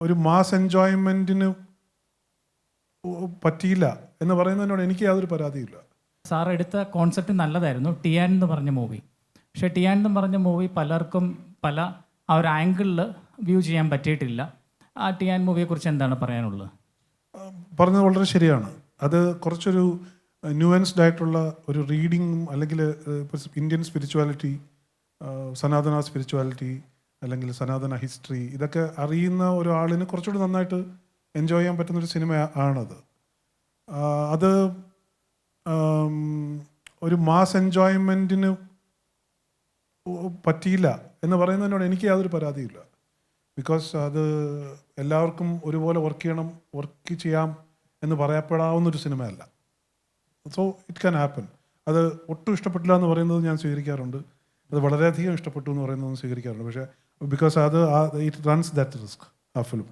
ഒരു മാസ് എൻജോയ്മെൻറ്റിന് പറ്റിയില്ല എന്ന് പറയുന്നതിനോട് എനിക്ക് യാതൊരു പരാതിയില്ല. സാർ എടുത്ത കോൺസെപ്റ്റ് നല്ലതായിരുന്നു, ടിയാൻ എന്ന് പറഞ്ഞ മൂവി. പക്ഷേ ടിയാൻ എന്ന് പറഞ്ഞ മൂവി പലർക്കും ആ ഒരു ആംഗിളിൽ വ്യൂ ചെയ്യാൻ പറ്റിയിട്ടില്ല. ആ ടിയാൻ മൂവിയെക്കുറിച്ച് എന്താണ് പറയാനുള്ളത്? പറഞ്ഞത് വളരെ ശരിയാണ്. അത് കുറച്ചൊരു ന്യൂവൻസ്ഡ് ആയിട്ടുള്ള ഒരു റീഡിങ്, അല്ലെങ്കിൽ ഇന്ത്യൻ സ്പിരിച്വാലിറ്റി, സനാതന സ്പിരിച്വാലിറ്റി, അല്ലെങ്കിൽ സനാതന ഹിസ്റ്ററി, ഇതൊക്കെ അറിയുന്ന ഒരാളിന് കുറച്ചുകൂടി നന്നായിട്ട് എൻജോയ് ചെയ്യാൻ പറ്റുന്നൊരു സിനിമ ആണത്. അത് ഒരു മാസ് എൻജോയ്മെൻറ്റിന് പറ്റിയില്ല എന്ന് പറയുന്നതിനോട് എനിക്ക് യാതൊരു പരാതിയില്ല. ബിക്കോസ് അത് എല്ലാവർക്കും ഒരുപോലെ വർക്ക് ചെയ്യാം എന്ന് പറയപ്പെടാവുന്നൊരു സിനിമയല്ല. So it can happen. അത് ഒട്ടും ഇഷ്ടപ്പെട്ടില്ല എന്ന് പറയുന്നത് ഞാൻ സ്വീകരിക്കാറുണ്ട്, അത് വളരെയധികം ഇഷ്ടപ്പെട്ടു എന്ന് പറയുന്നത് സ്വീകരിക്കാറുണ്ട്. പക്ഷേ because it runs that risk ആ ഫിലിം.